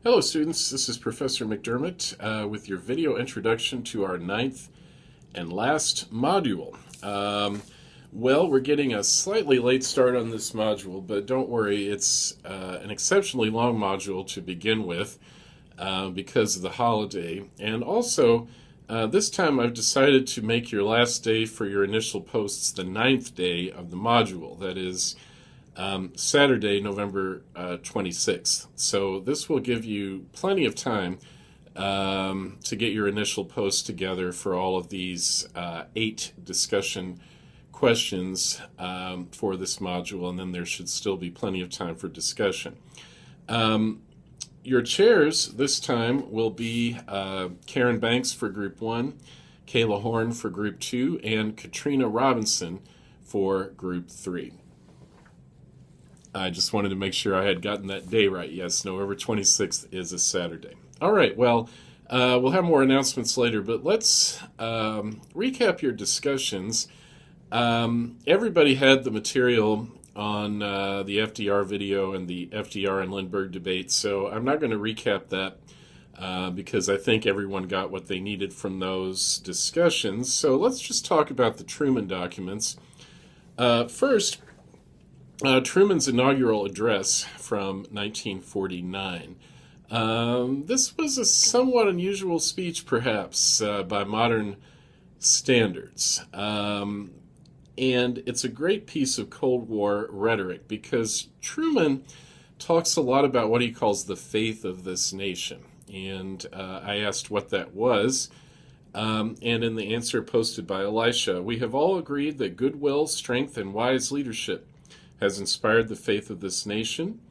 Hello students, this is Professor McDermott with your video introduction to our ninth and last module. We're getting a slightly late start on this module, but don't worry, it's an exceptionally long module to begin with because of the holiday. And also, this time I've decided to make your last day for your initial posts the ninth day of the module. That is Saturday, November 26th. So this will give you plenty of time to get your initial posts together for all of these 8 discussion questions for this module, and then there should still be plenty of time for discussion. Your chairs this time will be Karen Banks for Group 1, Kayla Horn for Group 2, and Katrina Robinson for Group 3. I just wanted to make sure I had gotten that day right. Yes, November 26th is a Saturday. All right, well, we'll have more announcements later, but let's recap your discussions. Everybody had the material on the FDR video and the FDR and Lindbergh debate, so I'm not going to recap that because I think everyone got what they needed from those discussions. So let's just talk about the Truman documents. First, Truman's inaugural address from 1949. This was a somewhat unusual speech, perhaps, by modern standards. And it's a great piece of Cold War rhetoric because Truman talks a lot about what he calls the faith of this nation. And I asked what that was. And in the answer posted by Elisha, we have all agreed that goodwill, strength, and wise leadership has inspired the faith of this nation,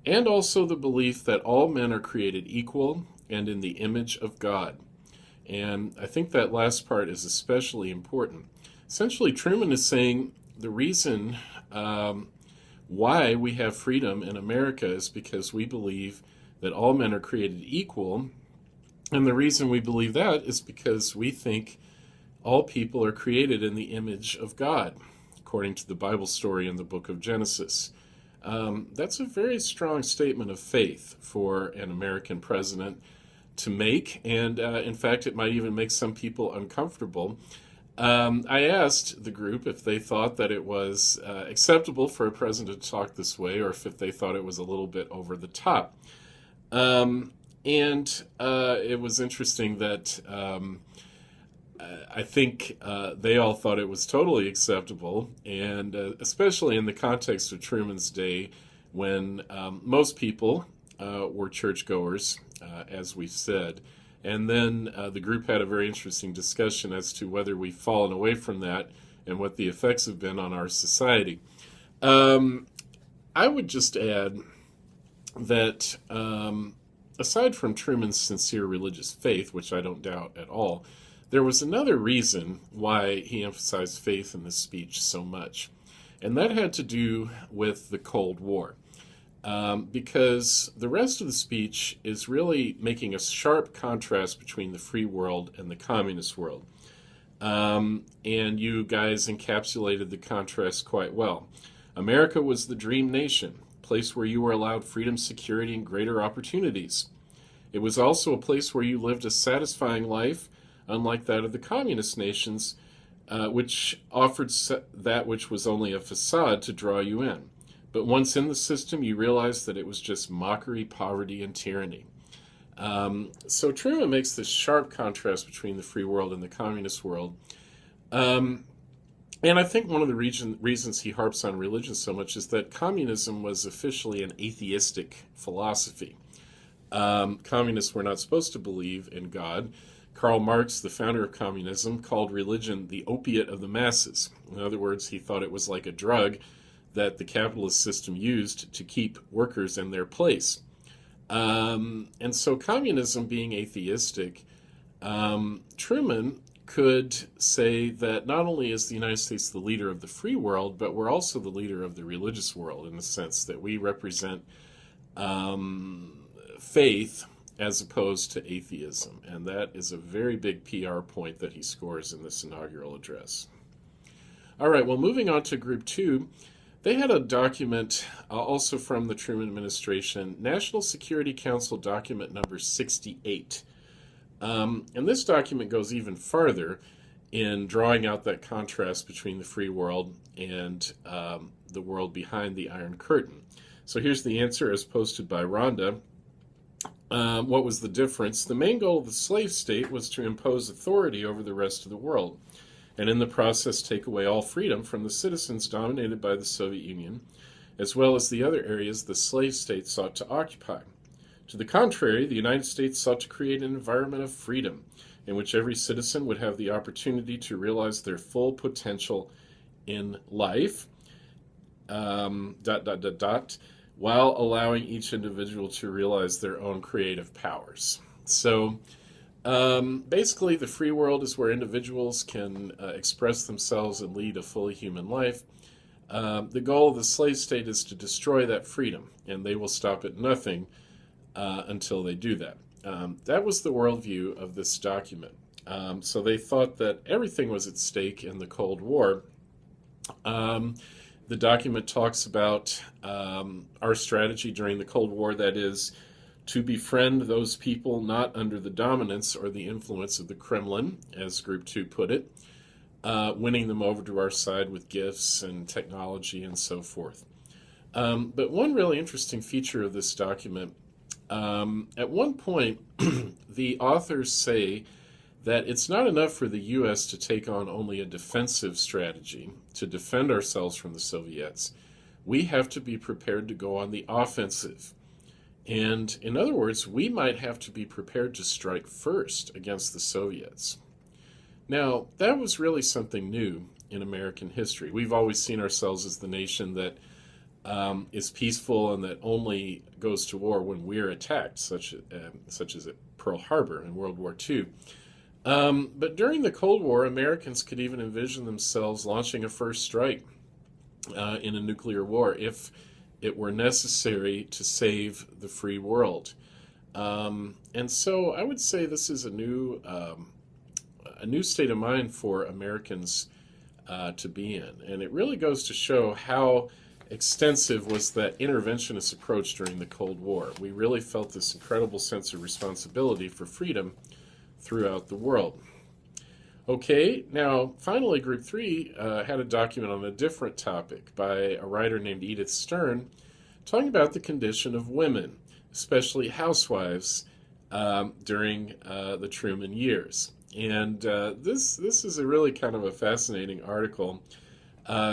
and also the belief that all men are created equal and in the image of God. And I think that last part is especially important. Essentially, Truman is saying the reason why we have freedom in America is because we believe that all men are created equal, and the reason we believe that is because we think all people are created in the image of God, according to the Bible story in the book of Genesis. That's a very strong statement of faith for an American president to make, and in fact, it might even make some people uncomfortable. I asked the group if they thought that it was acceptable for a president to talk this way, or if they thought it was a little bit over the top. And it was interesting that I think they all thought it was totally acceptable, and especially in the context of Truman's day when most people were churchgoers, as we've said. And then the group had a very interesting discussion as to whether we've fallen away from that and what the effects have been on our society. I would just add that aside from Truman's sincere religious faith, which I don't doubt at all, there was another reason why he emphasized faith in this speech so much, and that had to do with the Cold War, because the rest of the speech is really making a sharp contrast between the free world and the communist world, and you guys encapsulated the contrast quite well. America was the dream nation, a place where you were allowed freedom, security, and greater opportunities. It was also a place where you lived a satisfying life, unlike that of the communist nations, which offered that which was only a facade to draw you in. But once in the system, you realized that it was just mockery, poverty, and tyranny. So Truman makes this sharp contrast between the free world and the communist world. And I think one of the reasons he harps on religion so much is that communism was officially an atheistic philosophy. Communists were not supposed to believe in God. Karl Marx, the founder of communism, called religion the opiate of the masses. In other words, he thought it was like a drug that the capitalist system used to keep workers in their place. And so communism being atheistic, Truman could say that not only is the United States the leader of the free world, but we're also the leader of the religious world in the sense that we represent faith as opposed to atheism, and that is a very big PR point that he scores in this inaugural address. All right, well, moving on to Group 2, They had a document also from the Truman administration, National Security Council document number 68. And this document goes even farther in drawing out that contrast between the free world and the world behind the Iron Curtain. So here's the answer as posted by Rhonda. What was the difference? The main goal of the slave state was to impose authority over the rest of the world, and in the process take away all freedom from the citizens dominated by the Soviet Union, as well as the other areas the slave state sought to occupy. To the contrary, the United States sought to create an environment of freedom in which every citizen would have the opportunity to realize their full potential in life, while allowing each individual to realize their own creative powers. So basically, the free world is where individuals can express themselves and lead a fully human life. The goal of the slave state is to destroy that freedom, and they will stop at nothing until they do that. That was the worldview of this document. So they thought that everything was at stake in the Cold War. The document talks about our strategy during the Cold War, that is, to befriend those people not under the dominance or the influence of the Kremlin, as Group 2 put it, winning them over to our side with gifts and technology and so forth. But one really interesting feature of this document, at one point, the authors say that it's not enough for the U.S. to take on only a defensive strategy to defend ourselves from the Soviets. We have to be prepared to go on the offensive. And in other words, we might have to be prepared to strike first against the Soviets. Now, that was really something new in American history. We've always seen ourselves as the nation that is peaceful and that only goes to war when we're attacked, such as at Pearl Harbor in World War II. But during the Cold War, Americans could even envision themselves launching a first strike in a nuclear war if it were necessary to save the free world. And so I would say this is a new state of mind for Americans to be in. And it really goes to show how extensive was that interventionist approach during the Cold War. We really felt this incredible sense of responsibility for freedom throughout the world. Okay, now finally Group 3 had a document on a different topic by a writer named Edith Stern, talking about the condition of women, especially housewives, during the Truman years. And this is a really kind of a fascinating article.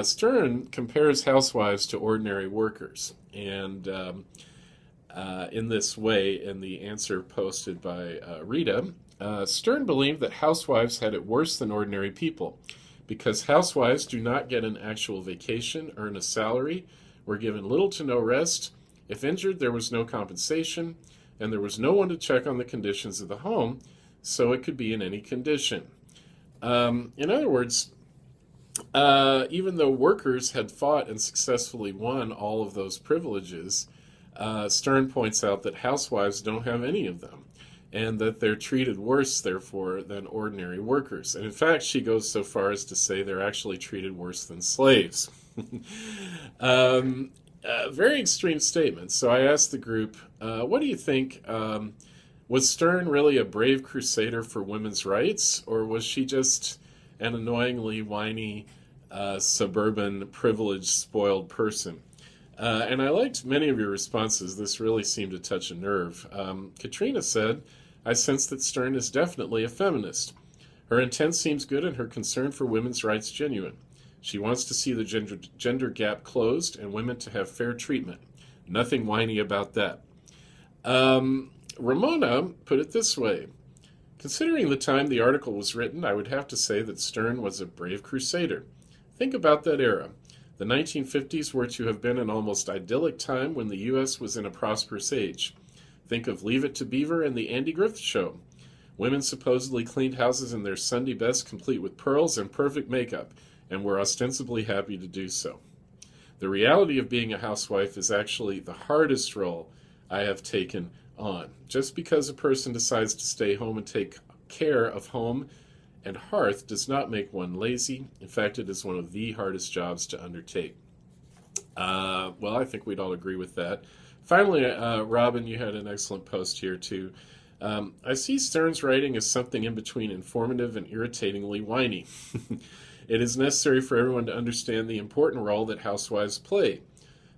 Stern compares housewives to ordinary workers, and in this way, in the answer posted by Rita, Stern believed that housewives had it worse than ordinary people because housewives do not get an actual vacation, earn a salary, were given little to no rest. If injured, there was no compensation, and there was no one to check on the conditions of the home, so it could be in any condition. In other words, even though workers had fought and successfully won all of those privileges, Stern points out that housewives don't have any of them, and that they're treated worse, therefore, than ordinary workers. And in fact, she goes so far as to say they're actually treated worse than slaves. Very extreme statements. So I asked the group, what do you think? Was Stern really a brave crusader for women's rights, or was she just an annoyingly whiny, suburban, privileged, spoiled person? And I liked many of your responses. This really seemed to touch a nerve. Katrina said, I sense that Stern is definitely a feminist. Her intent seems good and her concern for women's rights genuine. She wants to see the gender gap closed and women to have fair treatment. Nothing whiny about that. Ramona put it this way. Considering the time the article was written, I would have to say that Stern was a brave crusader. Think about that era. The 1950s were to have been an almost idyllic time when the U.S. was in a prosperous age. Think of Leave It to Beaver and the Andy Griffith Show. Women supposedly cleaned houses in their Sunday best, complete with pearls and perfect makeup, and were ostensibly happy to do so. The reality of being a housewife is actually the hardest role I have taken on. Just because a person decides to stay home and take care of home and hearth does not make one lazy. In fact, it is one of the hardest jobs to undertake. Well, I think we'd all agree with that. Finally, Robin, you had an excellent post here, too. I see Stern's writing as something in between informative and irritatingly whiny. It is necessary for everyone to understand the important role that housewives play.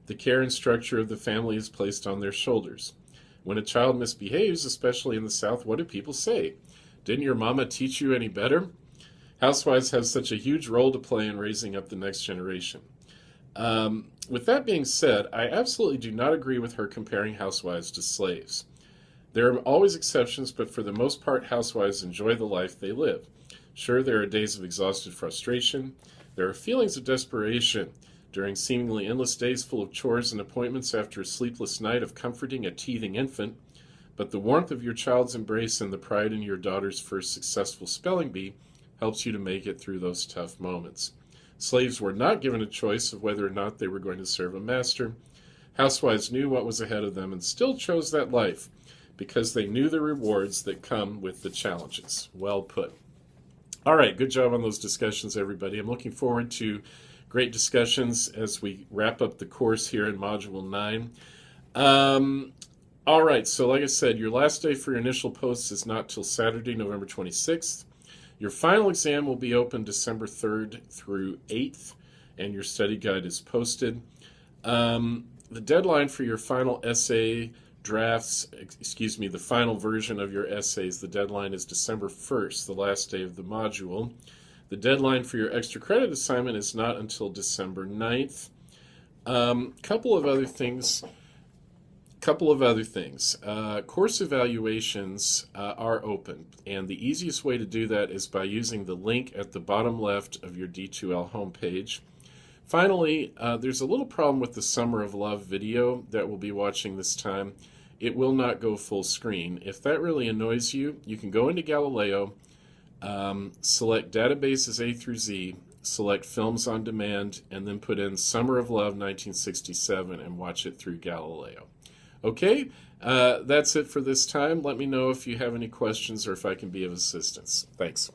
The care and structure of the family is placed on their shoulders. When a child misbehaves, especially in the South, what do people say? Didn't your mama teach you any better? Housewives have such a huge role to play in raising up the next generation. With that being said, I absolutely do not agree with her comparing housewives to slaves. There are always exceptions, but for the most part, housewives enjoy the life they live. Sure, there are days of exhausted frustration. There are feelings of desperation during seemingly endless days full of chores and appointments after a sleepless night of comforting a teething infant. But the warmth of your child's embrace and the pride in your daughter's first successful spelling bee helps you to make it through those tough moments. Slaves were not given a choice of whether or not they were going to serve a master. Housewives knew what was ahead of them and still chose that life because they knew the rewards that come with the challenges. Well put. All right, good job on those discussions, everybody. I'm looking forward to great discussions as we wrap up the course here in Module 9. All right, so like I said, your last day for your initial posts is not till Saturday, November 26th. Your final exam will be open December 3rd through 8th, and your study guide is posted. The deadline for your final essay drafts, the final version of your essays, the deadline is December 1st, the last day of the module. The deadline for your extra credit assignment is not until December 9th. Couple of other things. Course evaluations are open, and the easiest way to do that is by using the link at the bottom left of your D2L homepage. Finally, there's a little problem with the Summer of Love video that we'll be watching this time. It will not go full screen. If that really annoys you, you can go into Galileo, select Databases A through Z, select Films on Demand, and then put in Summer of Love 1967 and watch it through Galileo. Okay, that's it for this time. Let me know if you have any questions or if I can be of assistance. Thanks.